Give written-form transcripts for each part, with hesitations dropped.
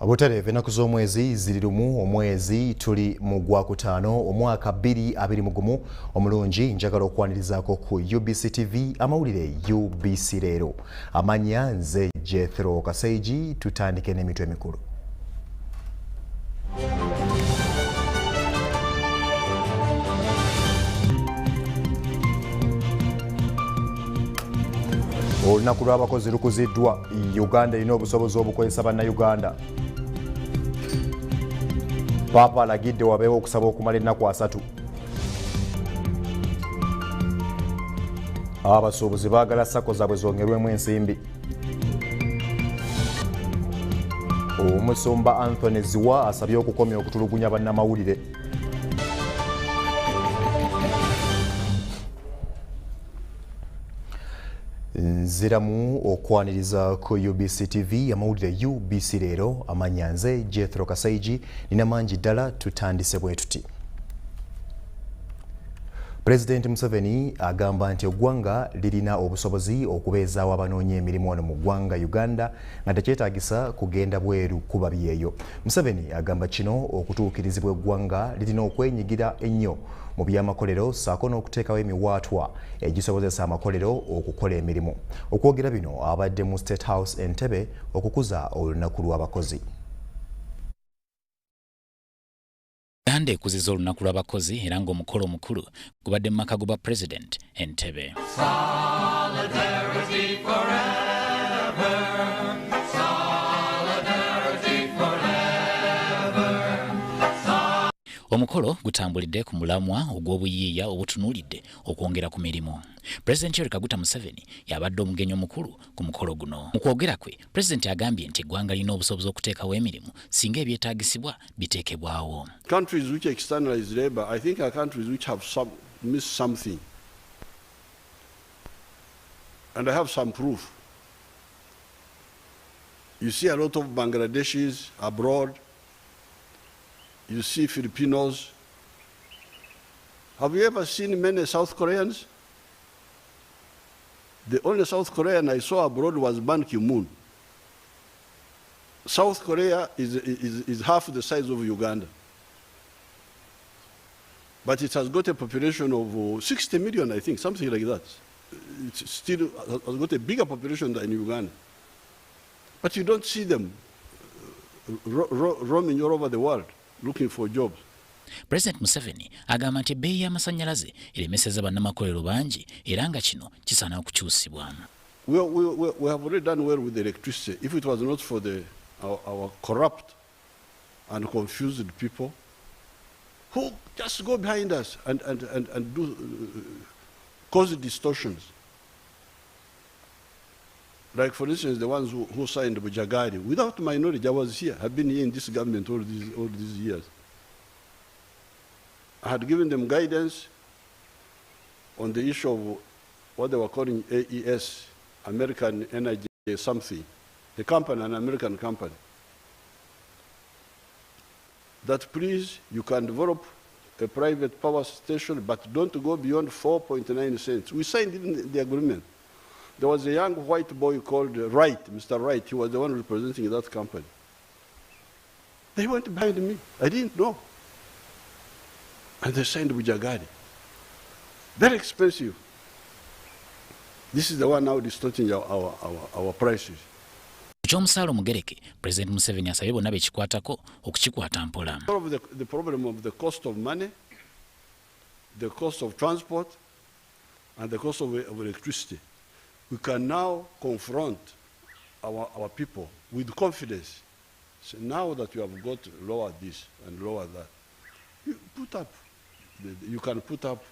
Abotereve ennaku z'omwezi ziri lumu omwezi tuli mu Gwakutaano omwaka 2021 omulungi njagala okwanirizaako ku UBC TV amawulire UBC leero. Amanya nze Jethro Kasaigi, tutandike n'emitwe emikulu. Olunaku lw'abakozi lukuziddwa. Uganda erina obusobozi obukozesa bannayuganda. Papa alagidde wabeewo okusaba okumala ennaku 3. Abasuubuzi baagala sako zaabwe zongerwemu ensimbi. Omusumba Anthony Ziwa asabye okukomya okutulugunya bannamawulire. Nziramu okwaniriza ku UBC TV amawulire UBC leero. Amanya nze Jethro Kasaigi, nina mangi ddala, tutandise bwe tuti. President Museveni agamba nti eggwanga lirina obusobozi okubeezaawo abanoonya emirimu wano mu ggwanga Uganda nga tekyetaagisa kugenda bweru kuba byeyo. Museveni agamba kino okutuukirizibwa eggwanga lirina okwenyigira ennyo mu by'amakolero ssaako n'okuteekawo emiwaatwa egisobozesa amakolero okukola emirimu. Okwogera bino abadde mu State House Entebbe okukuza olunaku lw'abakozi. Uganda ekuziza olunaku lw'abakozi era ng'omukolo omukulu gubadde mu maka goba President Entebbe. Omukolo gutambulidde ku mulamwa ogw'obuyiiya obutunuulidde okwongera ku mirimu. President Yoweri Kaguta Museveni yabadde omugenyi omukulu ku mukolo guno. Mu kwogera kwe, President agambye nti eggwanga lirina obusobozi okuteekawo emirimu singa ebyetaagisibwa biteekebwawo. Countries which externalize labor, I think, are countries which have missed something. And I have some proof. You see a lot of Bangladeshis abroad. You see Filipinos. Have you ever seen many South Koreans? The only South Korean I saw abroad was Ban Ki-moon. South Korea is half the size of Uganda. But it has got a population of 60 million, I think, something like that. It still has got a bigger population than Uganda. But you don't see them roaming all over the world looking for jobs. President Museveni agamba nti ebbeeyi y'amasannyalaze eremesezza bannamakolero bangi era nga kino kisaana okukyusibwa. We have already done well with the electricity. If it was not for our corrupt and confused people who just go behind us and do cause distortions. Like, for instance, the ones who signed Bujagari. Without my knowledge, I was here. I've been here in this government all these years. I had given them guidance on the issue of what they were calling AES, American Energy something, a company, an American company. That please, you can develop a private power station, but don't go beyond 4.9 cents. We signed in the agreement. There was a young white boy called Wright, Mr. Wright. He was the one representing that company. They went behind me. I didn't know. And they signed Bujagari. Very expensive. This is the one now distorting our prices. Ekyomusaala omugereke, President Museveni asabye bonna bekikwatako okukikwata mpola. The problem of the cost of money, the cost of transport, and the cost of electricity. We can now confront our people with confidence. So now that you have got lower this and lower that, you can put up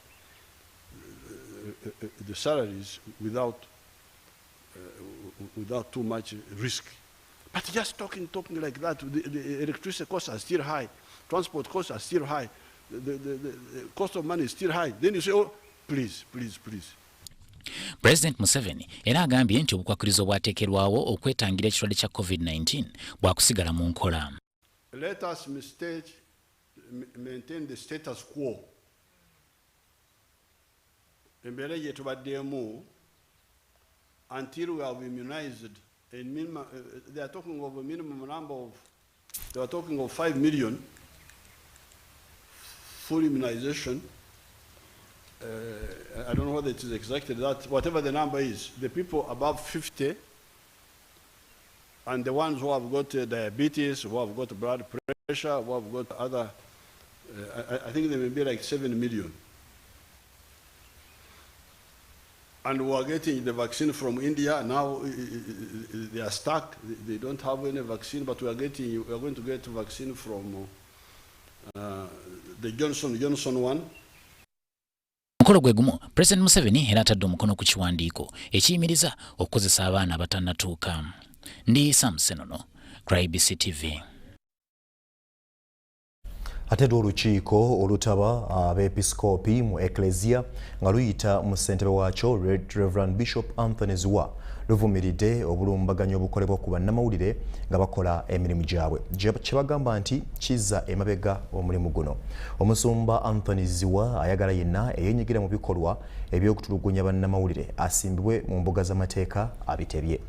the salaries without too much risk. But just talking like that, the electricity costs are still high, transport costs are still high, the cost of money is still high. Then you say, oh, please. President Museveni era agambye nti obukwakkulizo bwateekerwawo okwetangira ekirwadde kya COVID-19 bwakusigala mu nkola. Let us maintain the status quo. Embeera gye tubaddeemu until we have immunized a minimum, they are talking of a minimum number of They were talking of 5 million full immunization. I don't know whether it is exactly that, whatever the number is. The people above 50 and the ones who have got diabetes, who have got blood pressure, who have got other, I think there may be like 7 million. And we are getting the vaccine from India. Now they are stuck. They don't have any vaccine, but we are going to get vaccine from the Johnson one. Mukolo gwe gumu President Museveni era atadde omukono ku kiwandiiko ekiyimiriza okukozesa abaana abatannatuuka. Ndi Sam Senono, UBC TV. Ate olukiiko olutaba abeepiskoopi mu Ecclesia nga luyita mu ssentebe waakyo Reverend Bishop Anthony Ziwa luvumiridde obulumbaganyo obukolebwa ku bannamawulire nga bakola emirimu gyabwe kye bagamba nti kizza emabega omulimu guno. Omusumba Anthony Ziwa ayagala yenna eyeenyigira mu bikolwa eby'okutulugunya bannamawulire asimbibwe mu mbuga z'amateeka abitebye.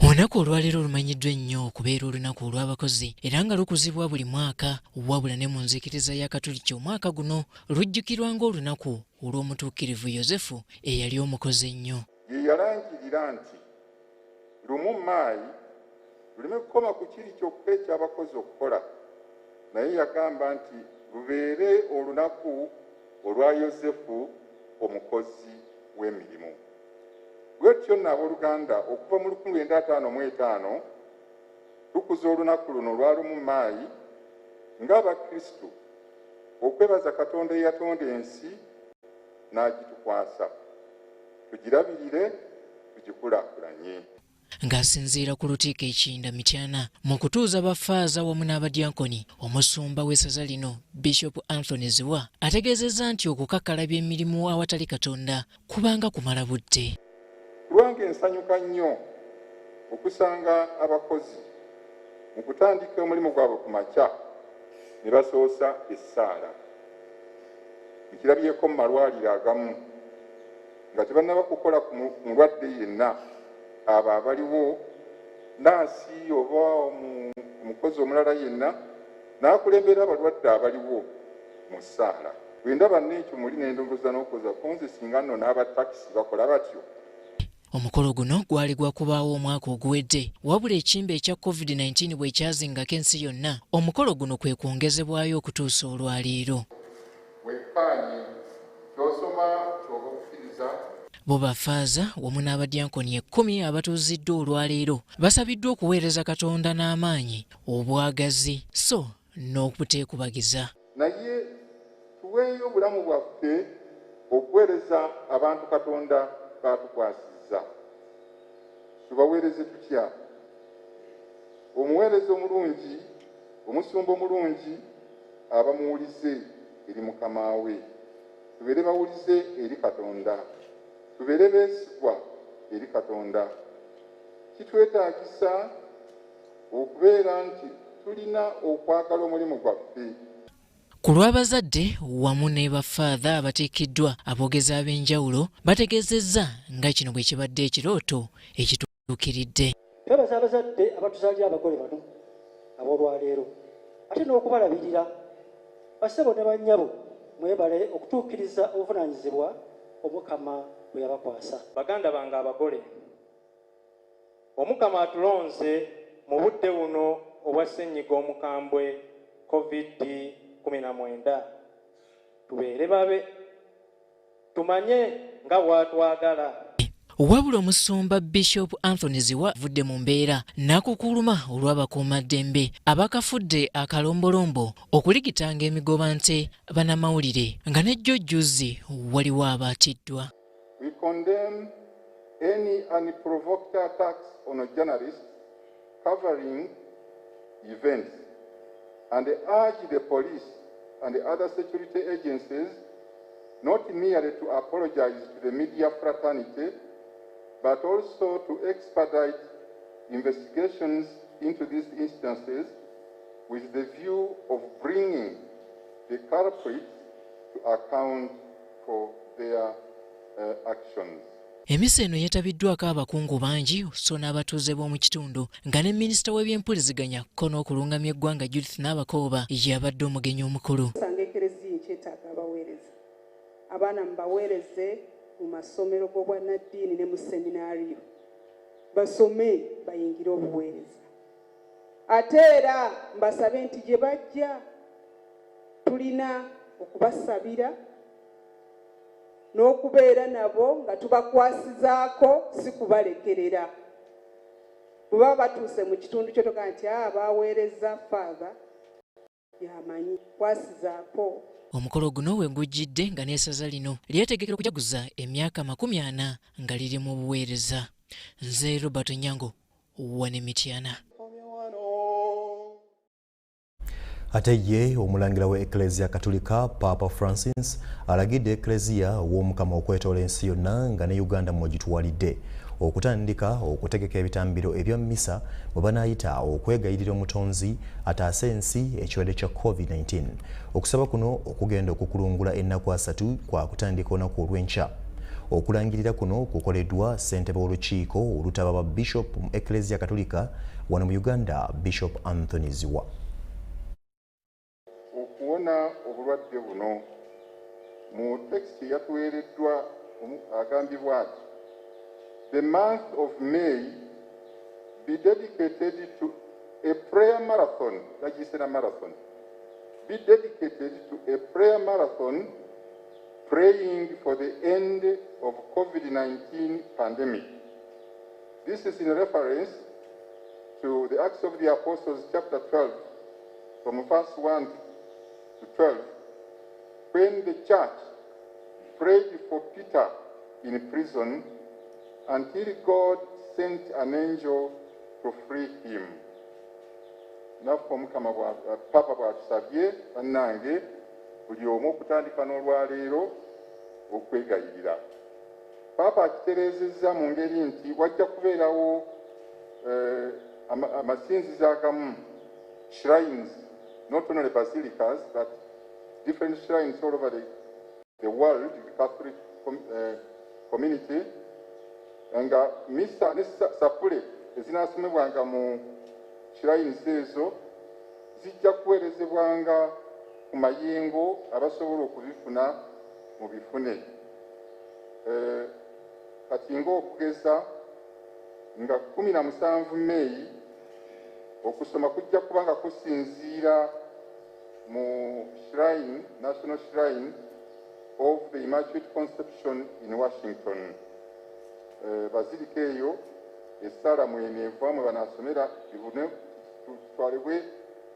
Olunaku olwaleero lumanyiddwa ennyo okubeera olunaku olw'abakozi era nga lukuzibwa buli mwaka wabula ne mu nzikiriza ya Katoliki omwaka guno lujjukirwa ng'olunaku olw'omutuukirivu Yozefu eyali omukozi ennyo. Ye yalangirira nti lumu maayi luleme kukoma ku kiri kyokka eky'abakozi okukola, naye yagamba nti lubeere olunaku olwa Yozefu omukozi w'emirimu. Bwetyo nno abooluganda okuva mu 1955 tukuza olunaku luno olwa lumu maayi ng'Abakristu okwebaza Katonda eyatonda ensi n'agitukwasa, tugirabirire tugikulaakulanye. Ng'asinziira ku Lukiiko Ekinda Mityana mu kutuuza bafaaza wamu n'abadyankoni, omusumba w'essaza lino Bishop Anthony Ziwa ategeezezza nti okukakkalabya emirimu awatali Katonda kubanga kumala budde. Lwange ensanyuka nnyo okusanga abakozi mu kutandika omulimu gwabwe ku makya ne basoosa essaala. Nkirabyeko mu malwaliro agamu nga tebannaba kukola ku mulwadde yenna, abo abaliwo naasi oba omukozi omulala yenna n'akulembera abalwadde abaliwo mu ssaala. Bwe ndaba n'ekyo muli n'endowooza n'okuza kunze singa nno n'abatakisi bakola batyo. Omukolo guno gwali gwakubaawo omwaka oguwedde wabula ekimbe ekya COVID-19 bwe kyazingako ensi yonna. Omukolo guno kwe kwongezebwayo okutuusa olwaleero. Bo bafaaza wamu n'abadyankoni 10 abatuuziddwa olwaleero basabiddwa okuweereza Katonda n'amaanyi, obwagazi so n'okuteekubagiza. Naye tuweeyo obulamu bwaffe okuweereza abantu Katonda batukwasizza. Tubaweereze tutya? Omuweereza omulungi, omusumba omulungi aba muwulize eri Mukama we. Tubeere bawulize eri Katonda. Tubeere beesigwa eri Katonda. Kitwetaagisa okubeera nti tulina okwagala omulimu gwaffe. Ku lw'abazadde wamu ne bafaadha abateekeddwa, aboogezi ab'enjawulo bategeezezza nga kino bwe kibadde ekirooto ekituukiridde. Twebaza abazadde abatuzaalira abagole bano ab'olwaleero ate n'okubalabirira. Bassebo ne bannyabo mwebale okutuukiriza obuvunaanyizibwa Omukama bwe yabakwasa. Baganda bange abagole, Omukama atulonze mu budde buno obwa ssenyiga omukambwe COVID-19. Tubeere babe, tumanye nga bw'atwagala. Wabula omusumba Bishop Anthony Ziwa avudde mu mbeera n'akukuluma olw'abakuumaddembe abakafudde akalombolombo okuligitanga emigoba nte bannamawulire nga n'ejjojjuzi waliwo abaatiddwa. We condemn any unprovoked attacks on a journalist covering events and urge the police and the other security agencies not merely to apologize to the media fraternity, but also to expedite investigations into these instances with the view of bringing the culprits to account for their actions. Emisa eno yeetabiddwako abakungu bangi so n'abatuuze b'omu kitundu nga ne minisita w'ebyempuliziganya ko n'okulungamya eggwanga Judith Nabakooba yabadde omugenyi omukulu. Sanga ekereziya ekyetaaga abaweereza. Abaana mubaweereze mu masomero g'obwannaddiini ne mu seminaariyo. Basome bayingire obuweereza. Ate era mbasabe nti gye bajja tulina okubasabira n'okubeera nabo nga tubakwasizaako si kubalekerera. Bwe batuuse mu kitundu kyo toga nti abaweereza faaza yamanyi kwasizaako. Omukolo guno we gujjidde nga n'essaza lino lyetegekera okujaguza emyaka 40 nga liri mu buweereza. Nze Robert Nyango wane Mityana. Ate ye omulangira we Ecclesia Katolika Papa Francis alagidde Ecclesia w'omukama okwetoola ensi yonna nga ne Uganda mwegituwalidde okutandika okutegeka ebitambiro ebya mmisa bwe banaayita okwegayirira omutonzi ataase ensi ekirwadde kya COVID-19. Okusaba kuno okugenda okukulungula ennaku 3 kwa kutandika olunaku olw'enkya. Okulangirira kuno kukoleddwa ssentebe w'olukiiko olutaba ba Bishop mu Ecclesia Katolika wano mu Uganda, Bishop Anthony Ziwa. Okuwona obulwadde buno mu tekisi yatuweereddwa agambibwa ati the month of May be dedicated to a prayer marathon, be dedicated to a prayer marathon praying for the end of COVID-19 pandemic. This is in reference to the Acts of the Apostles chapter 12 from verse 1 to 12, when the church prayed for Peter in prison until God sent an angel to free him. Papa bwatusabye bannange buli omu okutandika n'olwaleero okwegayirira. Papa akitereezezza mu ngeri nti wajja kubeerawo amasinzizo agamu, shrines, not only basilicas, but different shrines all over the world, the Catholic community, nga misa ne sapule ezinaasomebwanga mu shrines ezo zijja kuweerezebwanga ku mayengo abasobola okubifuna mu bifune. Kati ng'okugeza nga 17 May okusoma kujja kubanga kusinziira mu shrine, National Shrine of the Immaculate Conception in Washington. Bazilika eyo essala mweneeva mwe banaasomera bibune tutwalibwe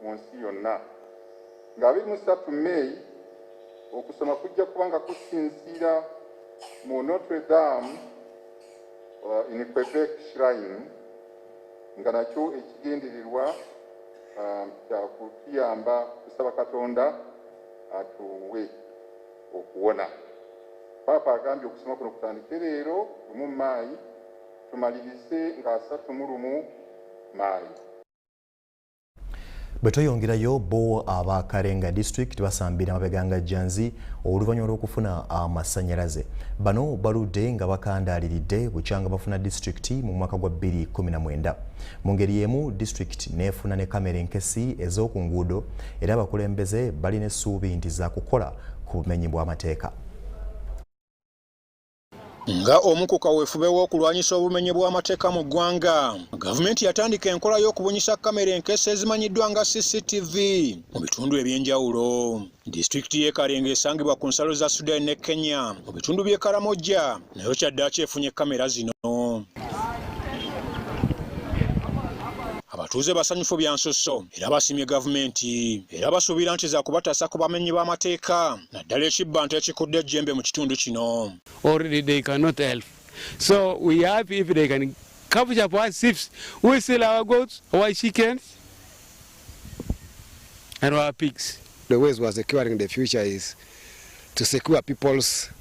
mu nsi yonna. Nga 23 May okusoma kujja kubanga kusinziira mu Notre Dame in Quebec Shrine, nga nakyo ekigendererwa kya kutuyamba kusaba Katonda atuwe okuwona. Papa agambye okusoma kuno kutandike leero mu Maayi tumalirize nga 31 Maayi. Bwetoyongerayo bo aba Karenga district basambira mabeganga janzi oluvannyuma lw'okufuna amasannyalaze. Bano baludde nga bakandaliridde bukyanga bafuna district mu mwaka gwa 2019. Mu ngeri y'emu district neefuna ne kamera enkesi ez'oku nguudo era abakulembeze balina essuubi nti za kukola ku bumenyi bw'amateeka. Nga omu ku kaweefube w'okulwanyisa obumenyi bw'amateeka mu ggwanga, gavumenti yatandika enkola y'okubunyisa kamera enkesi ezimanyiddwa nga CCTV mu bitundu eby'enjawulo. Disitulikiti y'e Karenga esangibwa ku nsalo za Sudan ne Kenya mu bitundu by'e Karamoja nayo kyaddaaki efunye kamera zino. Abatuuze basanyufu bya nsusso era basimye gavumenti era basuubira nti za kubatasa ku bamenyi b'amateeka naddala ekibbanto ekikudde ejjembe mu kitundu kino. Already they cannot help. So we have, if they can capture our sheep, we sell our goats, our chickens, and our pigs. The ways we are securing the future is to secure people's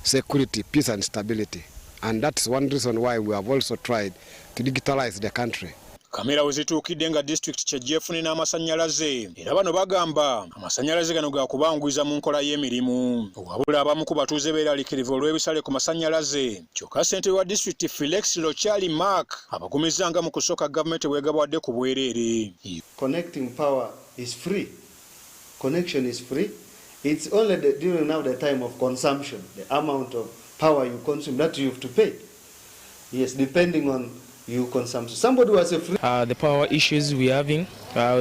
security, peace and stability. And that's one reason why we have also tried to digitalize the country. kamera we zituukidde nga disitulikiti kyejjeefune n'amasannyalaze era bano bagamba amasannyalaze gano ga kubangwiza mu nkola y'emirimu wabula abamu ku batuuze beeraliikirivu olw'ebisale ku masannyalaze kyokka ssentebe wa disitulikiti Felix Lochali Mark abagumizza nga mu kusooka gavumenti bwegabwadde ku bwereere. Connecting power is free. Connection is free. It's only during now the time of consumption, the amount of power you consume that you have to pay. Yes, depending on you consume. Somebody was a free. The power issues we're having.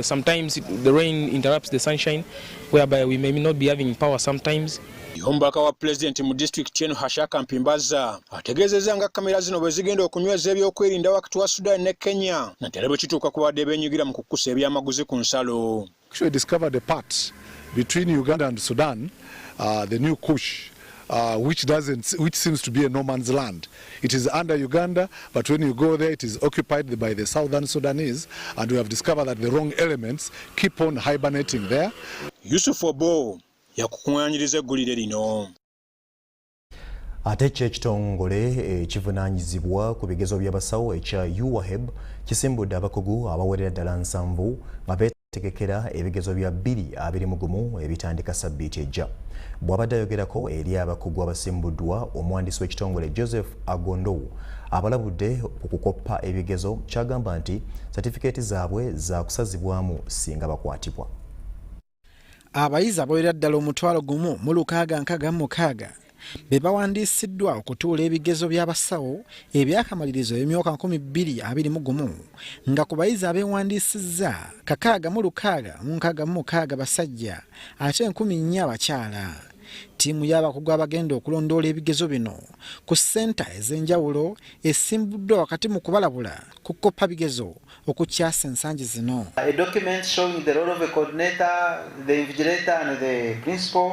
Sometimes the rain interrupts the sunshine, whereby we may not be having power sometimes. Omubaka wa President mu disitulikiti eno Hashaka Mpimbaza ategeezezza nga kamera zino bwe zigenda okunyweza ebyokwerinda wakati wa Sudan ne Kenya naddala bwe kituuka ku badde beenyigira mu kukusa ebyamaguzi ku nsalo. Actually discovered a part between Uganda and Sudan, the new Kush, which seems to be a no man's land. It is under Uganda, but when you go there, it is occupied by the southern Sudanese, and we have discovered that the wrong elements keep on hibernating there. Yusuf Obo yakukuŋŋaanyiriza eggulire lino. Ate ekitongole ekivunaanyizibwa ku bigezo by'abasawo ekya UWHEB kisimbudde abakugu abawerera ddala 7 nga beetegekera ebigezo bya 2021 ebitandika sabbiiti ejja. Bw'abadde ayogerako eri abakugu abasimbuddwa, omuwandiisi w'ekitongole Joseph Agondowu abalabudde okukoppa ebigezo kyagamba nti satifikeeti zaabwe za kusazibwamu singa bakwatibwa. Abayizi abawerera ddala 1,666 be bawandiisiddwa okutuula ebigezo by'abasawo ebyakamalirizo emyaka 2021 nga ku bayizi abeewandiisizza 666 basajja ate 14 abakyala. Ttiimu y'abakugu abagenda okulondoola ebigezo bino ku ssenta ez'enjawulo esimbuddwa wakati mu kubalabula kukoppa bigezo okukyasa ensangi zino. A document showing the role of a coordinator, the invigilator and the principal.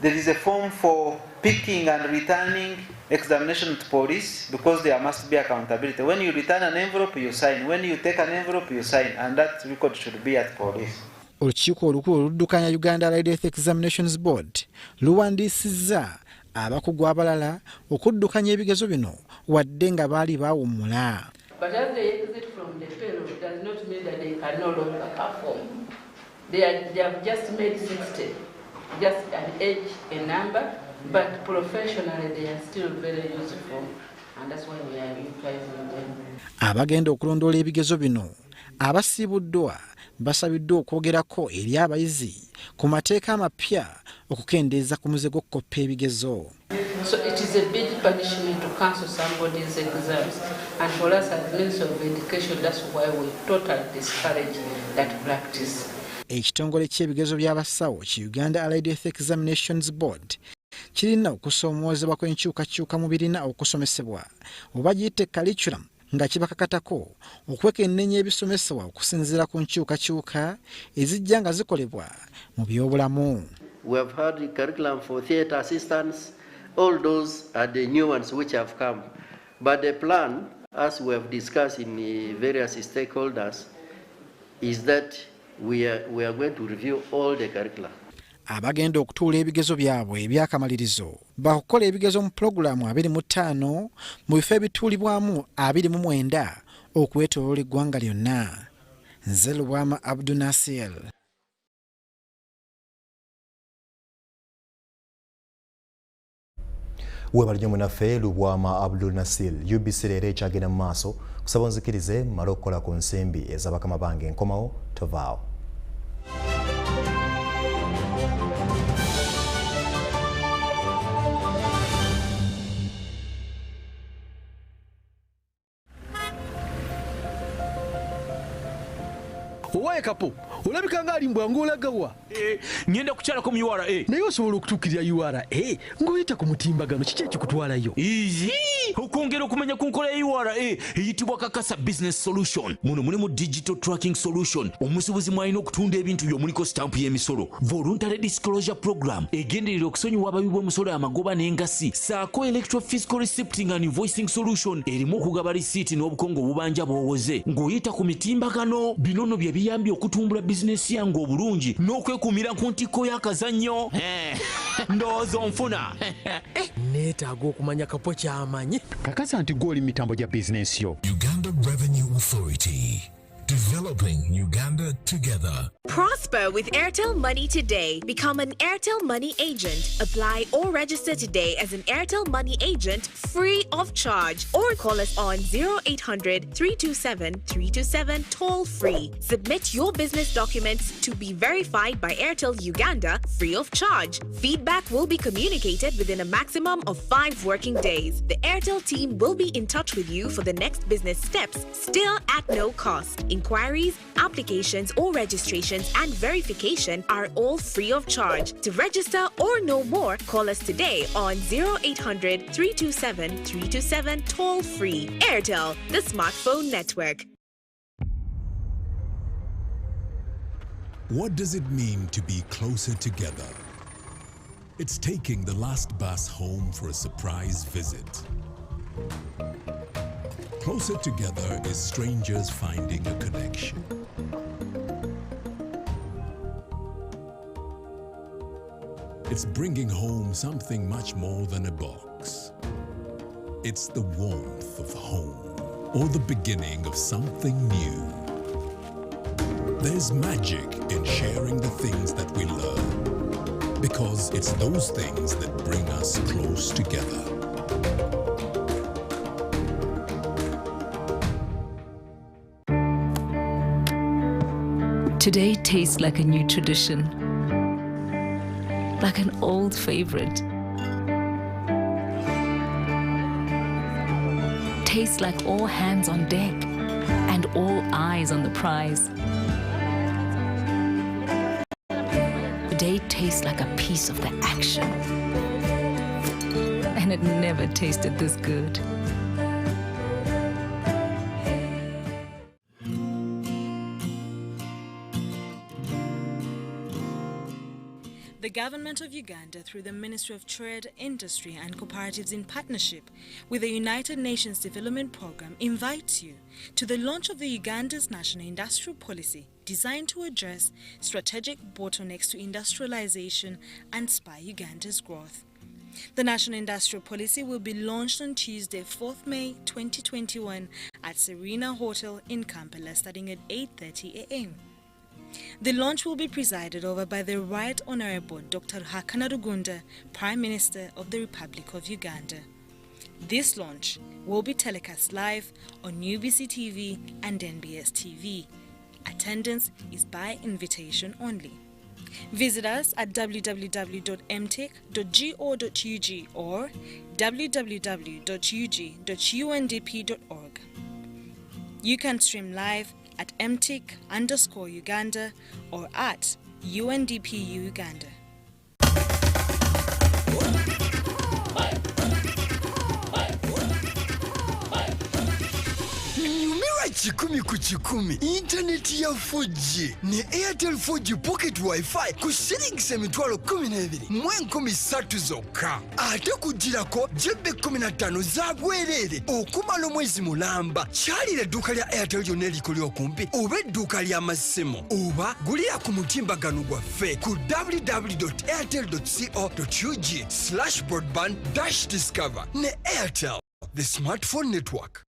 There is a form for picking and returning examination to police because there must be accountability. When you return an envelope, you sign. When you take an envelope, you sign. And that record should be at police. Olukiiko olukulu oluddukanya Uganda Lead Examinations Board luwandiisizza abakugu abalala okuddukanya ebigezo bino wadde nga baali baawummula. But as they exit from the payroll, it does not mean that they can no longer perform. They have just made 60. Just an age, a number, but professionally they are still very useful, and that's why we are utilizing them. Abagenda okulondoola ebigezo bino abasiibuddwa basabiddwa okwogerako eri abayizi ku mateeka amapya okukendeeza ku muze gw'okukoppa ebigezo. So it is a big punishment to cancel somebody's exams, and for us as Ministry of Education, that's why we totally discourage that practice. Ekitongole ky'ebigezo by'abasawo ki Uganda Allied Examinations Board kirina okusoomoozebwa kw'enkyukakyuka mu birina okusomesebwa oba giyite curriculum nga kibakakatako okwekennenya ebisomesebwa okusinziira ku nkyukakyuka ezijja nga zikolebwa mu byobulamu. We have had the curriculum for theatre assistants. All those are the new ones which have come. But the plan, as we have discussed in the various stakeholders, is that we are going to review all the curricula. Abagenda okutuula ebigezo byabwe ebyakamalirizo bakukola ebigezo mu pulogulaamu 25 mu bifo ebituulibwamu 29 okwetooloola eggwanga lyonna. Nze Lubwama Abdul Nasir. Webalye munaffe Lubwama Abdul Nasir. UBC leero ekyagenda mu maaso kusaba onzikirize mmale okukola ku nsimbi ez'abakama bange enkomawo tovaawo. Owaye kapo, olabika nga ali mbwangu olagawa. Ngenda kukyalako mu URA. Naye osobola okutuukirira URA ng'oyita ku mutimbagano kiki ekikutwalayo? Okwongera okumanya ku nkola ya URA eyitibwa Kakasa Business Solution. Muno mulimu digital tracking solution. Omusuubuzi mwalina okutunda ebintu by'omuliko stamp y'emisolo. Voluntary disclosure program egenderera okusonyiwa abawi b'omusolo amagoba n'engasi. Saako electro fiscal receipting and invoicing solution erimu okugaba risiiti n'obukongo obubanja bw'owoze. Ng'oyita ku mitimbagano binono bye biyambye okutumbula bizinesi yange obulungi n'okwekumira ku ntiko y'akazannyo. Ndowooza onfuna. Neetaaga okumanya kapo ky'amanyi kakasa nti gwoli mitambo gya bizinensi yo. Uganda Revenue Authority. Developing Uganda together. Prosper with Airtel Money today. Become an Airtel Money agent. Apply or register today as an Airtel Money agent free of charge. Or call us on 0800 327 327 toll free. Submit your business documents to be verified by Airtel Uganda free of charge. Feedback will be communicated within a maximum of 5 working days. The Airtel team will be in touch with you for the next business steps, still at no cost. Inquiries, applications or registrations and verification are all free of charge. To register or know more, call us today on 0800 327 327 toll free. Airtel, the smartphone network. What does it mean to be closer together? It's taking the last bus home for a surprise visit. Closer together is strangers finding a connection. It's bringing home something much more than a box. It's the warmth of home, or the beginning of something new. There's magic in sharing the things that we love, because it's those things that bring us close together. Today tastes like a new tradition, like an old favorite. Tastes like all hands on deck and all eyes on the prize. Today tastes like a piece of the action, and it never tasted this good. The Government of Uganda, through the Ministry of Trade, Industry and Cooperatives in partnership with the United Nations Development Programme, invites you to the launch of the Uganda's National Industrial Policy designed to address strategic bottlenecks to industrialization and spur Uganda's growth. The National Industrial Policy will be launched on Tuesday, 4th May 2021 at Serena Hotel in Kampala starting at 8:30 a.m. The launch will be presided over by the Right Honourable Dr. Hakana Rugunda, Prime Minister of the Republic of Uganda. This launch will be telecast live on UBC TV and NBS TV. Attendance is by invitation only. Visit us at www.mtech.go.ug or www.ug.undp.org. You can stream live at mtech_Uganda or at UNDP Uganda. Chikumi ku chikumi internet ya 4G ne Airtel 4G pocket wifi ku shillings emitwalo 12 mwenkumi 3 zokka ate kugirako GB 15 za bwerere okumala omwezi mulamba kyalira edduuka lya Airtel lyonna erikuli okumpi oba edduuka lya masimu oba gulira ku mutimbagano gwaffe ku www.airtel.co.ug/broadband-discover ne Airtel, the smartphone network.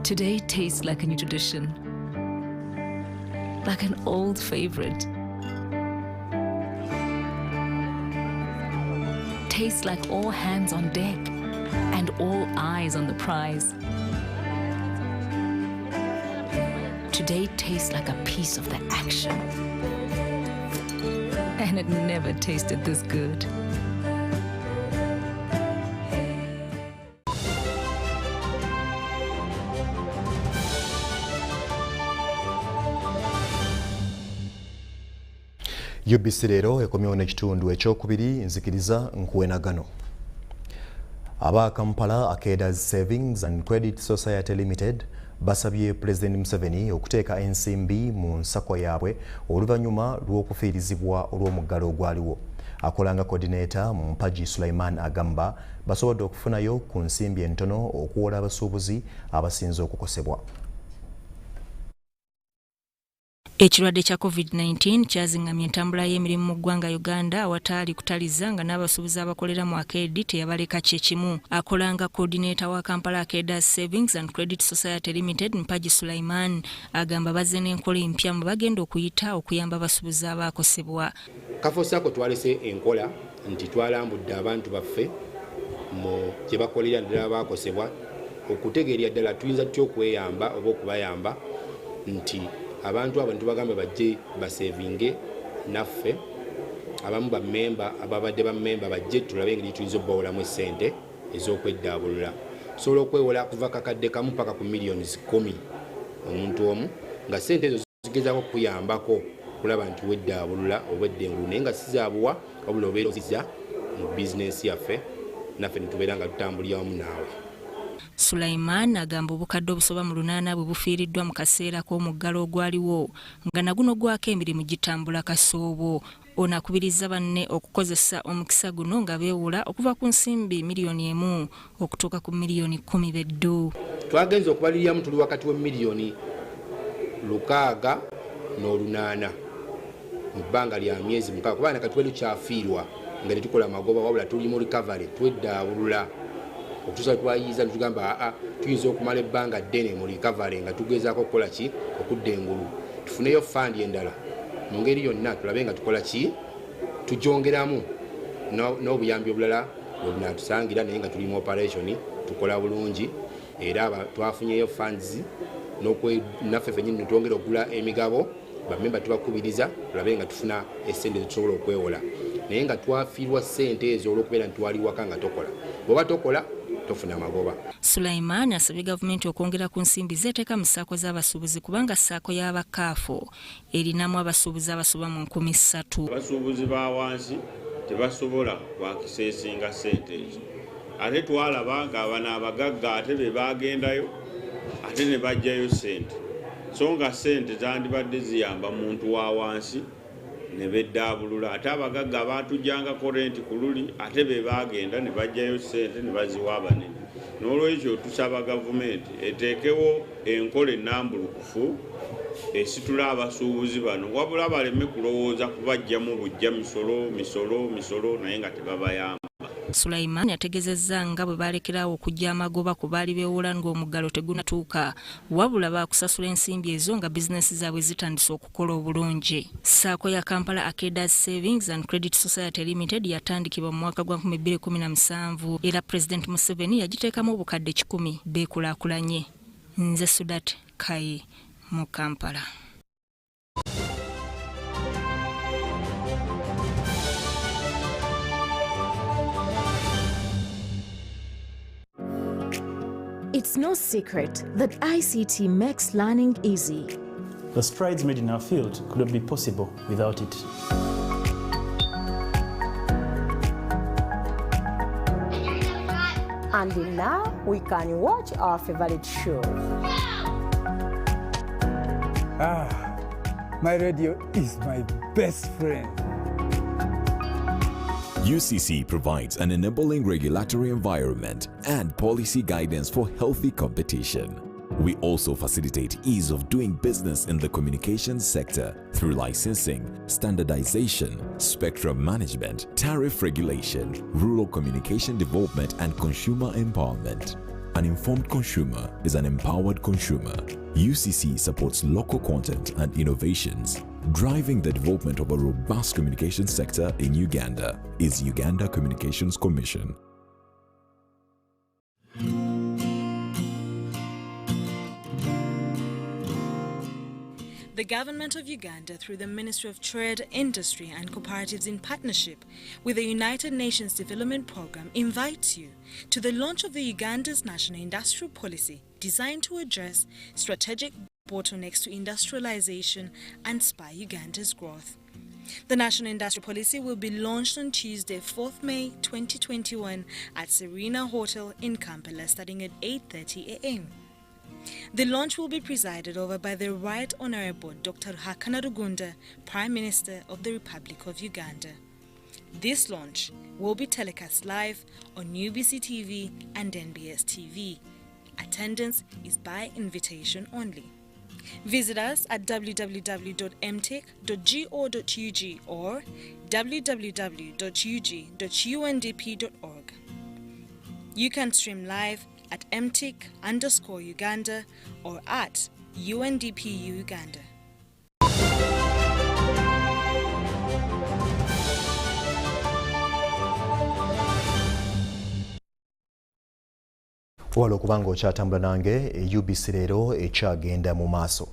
Today tastes like a new tradition, like an old favorite. Tastes like all hands on deck and all eyes on the prize. Today tastes like a piece of the action, and it never tasted this good. UBC LEERO ekomyewo n'ekitundu ekyokubiri nzikiriza nkuwenagano. Aba Kampala Akeda's Savings and Credit Society Limited basabye President Museveni okuteeka ensimbi mu nsako yaabwe oluvannyuma lw'okufiirizibwa olw'omuggalo ogwaliwo. Akolanga coordinator mu Mpaji Sulaiman agamba basobodde okufunayo ku nsimbi entono okuwola abasuubuzi abasinze okukosebwa. Ekirwadde kya COVID-19 kyazingamya entambula y'emirimu mu ggwanga Uganda awataali kutaliza nga n'abasuubuzi abakolera mu Arcade teyabaleka kyekimu. Akolanga coordinator wa Kampala Arcade Savings and Credit Society Limited Mpaji Sulaiman agamba bazze n'enkola empya mu bagenda okuyita okuyamba abasuubuzi abaakosebwa. Kafo Sacco twalese enkola nti twalambudde abantu baffe mu gye bakolera ddala abaakosebwa okutegeerya ddala tuyinza tutya okweyamba oba okubayamba nti abantu abantu bagambe bajje basevinge naffe abamu bammemba ababadde bammemba bajje tulabe engeri tuyinza obbawolamu essente ez'okweddaabulula sobola okwewola kuva kakadde kamu paka ku millioni 10 omuntu omu nga ssente ezo zigezaako okuyambako kulaba nti weddaabulula obweddengulu naye nga sizaabuwa wabula obeera ozizza mu bizinensi yaffe naffe netubeera nga tutambulira wamu naawe. Sulaiman agamba obukadde obusoba mu 8 bwe bufiiriddwa mu kaseera k'omuggalo ogwaliwo nga naguno gwako emirimu gitambula kasoobo. Ono akubiriza banne okukozesa omukisa guno nga beewula okuva ku nsimbi miliyoni 1 okutuuka ku miliyoni 10 beddu. Twagenza okubaliriramu tuli wakati wa miliyoni 6 n'olunaana mu bbanga lya myezi 6 kubanga kati twali kyafiirwa nga tetukola magoba wabula tuli mu recovery tweddaabulula okutuusa twayiiza netugamba tuyinza okumala ebbanga ddene mu recovery nga tugezaako okukola ki okudda engulu tufuneyo fandi endala mu ngeri yonna tulabe nga tukola ki tugyongeramu n'obuyambi obulala bwebunaatusangira naye nga tuli mu operation tukola bulungi era twafunyeyo funds naffe fenyini netwongera okugula emigabo bammemba tubakubiriza tulabe nga tufuna essente zetusobola okwewola naye nga twafiirwa ssente ezo olw'okubeera nti twali waka nga tokola bw'oba tokola tofuna magoba. Sulaiman asabye gavumenti okwongera ku nsimbi zeteeka mu ssaako z'abasuubuzi kubanga ssaako y'abakaafu erinamu abasuubuzi abasoba mu 3,000. Abasuubuzi ba wansi tebasobola kwakiseesinga ssente ezo ate twalaba nga abana abagagga ate be bagendayo ate ne bajjayo ssente so nga ssente zandibadde ziyamba muntu wa wansi ne beddaabulula ate abagagga baatujjangako renti ku luli ate be bagenda ne bajjayo ssente ne baziwa abanene n'olwekyo tusaba gavumenti eteekewo enkola ennambulukufu esitula abasuubuzi bano wabula baleme kulowooza kubajjamu bujja misolo naye nga tebabayamba. Sulaiman yategezezza nga bwe balekerawo okujja amagoba ku baali beewola ng'omuggalo tegunatuuka wabula baakusasula ensimbi ezo nga bizinesi zaabwe zitandise okukola obulungi. Ssaako ya Kampala Arcade Savings and Credit Society Limited yatandikibwa mu mwaka gwa 2017 era President Museveni yagiteekamu obukadde 10 beekulaakulanye. Nze Sudat Kaye mu Kampala. It's no secret that ICT makes learning easy. The strides made in our field could not be possible without it. And now we can watch our favorite shows. My radio is my best friend. UCC provides an enabling regulatory environment and policy guidance for healthy competition. We also facilitate ease of doing business in the communications sector through licensing, standardization, spectrum management, tariff regulation, rural communication development, and consumer empowerment. An informed consumer is an empowered consumer. UCC supports local content and innovations. Driving the development of a robust communication sector in Uganda is Uganda Communications Commission. The Government of Uganda, through the Ministry of Trade, Industry and Cooperatives in partnership with the United Nations Development Programme, invites you to the launch of the Uganda's National Industrial Policy designed to address strategic bottlenecks to industrialization and spur Uganda's growth. The National Industrial Policy will be launched on Tuesday, 4th May 2021 at Serena Hotel in Kampala starting at 8:30 a.m. The launch will be presided over by the Right Honourable Dr. Hakana Rugunda, Prime Minister of the Republic of Uganda. This launch will be telecast live on UBC TV and NBS TV. Attendance is by invitation only. Visit us at www.mtech.go.ug or www.ug.undp.org. You can stream live at mtech_Uganda or at UNDP Uganda. Walo kubanga okyatambula nange UBC leero ekyagenda mu maaso.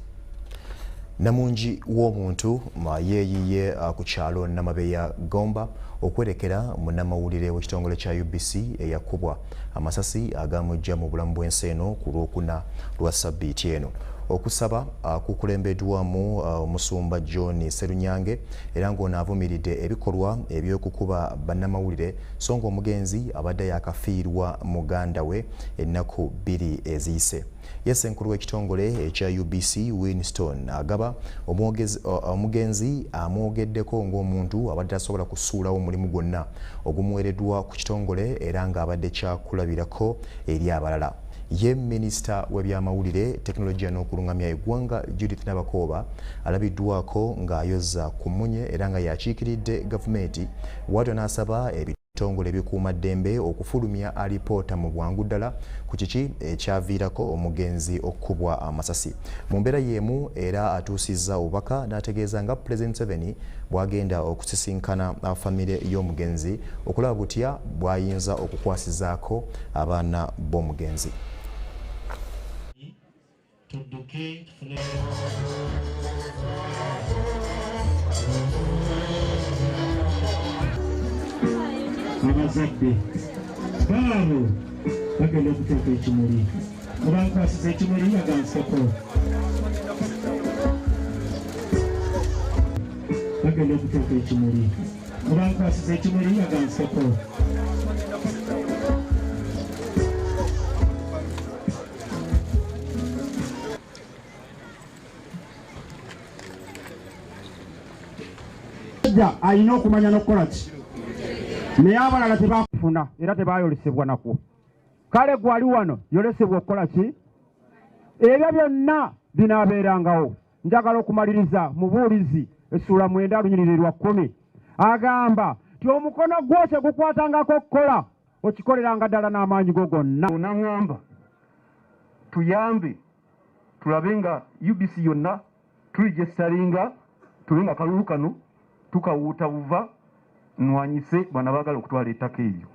Namungi w'omuntu yeeyiye ku kyalo Namabeya Gomba okwerekera munnamawulire w'ekitongole kya UBC eyakubwa amasasi agamujja mu bulamu bw'ensi eno ku Lwokuna lwa Ssabbiiti eno. Okusaba kukulembeddwamu Omusumba John Serunyange era ng'onaavumiridde ebikolwa eby'okukuba bannamawulire so ng'omugenzi abadde yakafiirwa muganda we ennaku 2 eziyise. Yesenkulu w'ekitongole ekya UBC Winston agaba omugenzi amwogeddeko ng'omuntu abadde asobola kusuulawo omulimu gwonna ogumuweereddwa ku kitongole era ng'abadde kyakulabirako eri abalala. Ye Minisita w'ebyamawulire tekinologiya n'okulungamya eggwanga Judith Nabakooba alabiddwako ng'ayoza ku munye era nga yakiikiridde gavumenti bw'atyo n'asaba ebitongole ebikuumaddembe okufulumya alipoota mu bwangu ddala ku kiki ekyaviirako omugenzi okukubwa amasasi. Mu mbeera y'emu era atuusizza obubaka n'ategeeza nga President Museveni bw'agenda okusisinkana famire y'omugenzi okulaba butya bw'ayinza okukwasizaako abaana b'omugenzi. Abazadde baabo bagenda okuteeka ekimuli obankwasiza ekimuli aganseko bagenda okuteeka ekimuli obankwasiza ekimuli aganseko alina okumanya n'okukola ki naye abalala tebakufuna era tebayolesebwa nakwo. Kale gwali wano yolesebwa okukola ki? Ebyo byonna binaabeerangawo. Njagala okumaliriza mubuulizi essula 9 lunyiriri lwa 10 agamba ti omukono gwose gukwatangako okukola okikoleranga ddala n'amaanyi go gonna. Onaŋŋamba tuyambe tulabe nga UBC yonna tuligestaringa tube nga kalulu kano tukawuuta buva nwanyise bana bagala okutwala ettaka eryo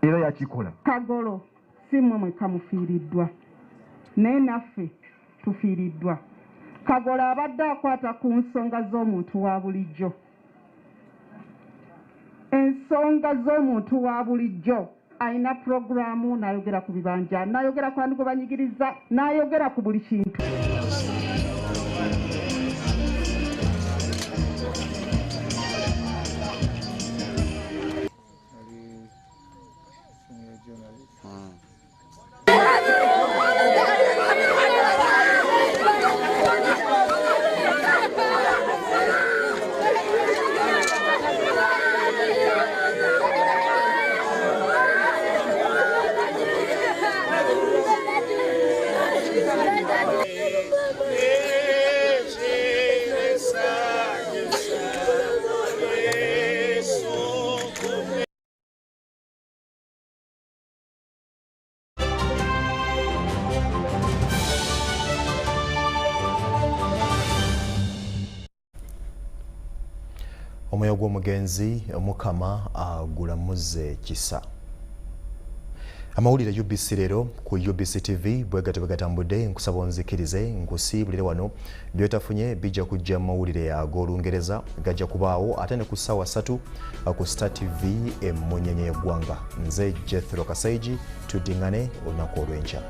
era yakikola. Kagolo si mmwe mwekka mufiiriddwa naye naffe tufiiriddwa. Kagolo abadde akwata ku nsonga z'omuntu wa bulijjo. Ensonga z'omuntu wa bulijjo alina puroguramu n'ayogera ku bibanja n'ayogera ku bantu gwe banyigiriza n'ayogera ku buli kintu. Omwoyo gw'omugenzi omukama agulamuze kisa. Amawulire UBC leero ku UBC TV bwegatambudde nkusaba onzikirize nkusiibulire wano byetafunye bijja kujja mawulire ag'Olungereza gajja kubaawo ate ne ku ssaawa 3 ku Star TV emmunyenye y'eggwanga. Nze Jethro Kasaigi tuddingane olunaku olw'enkya.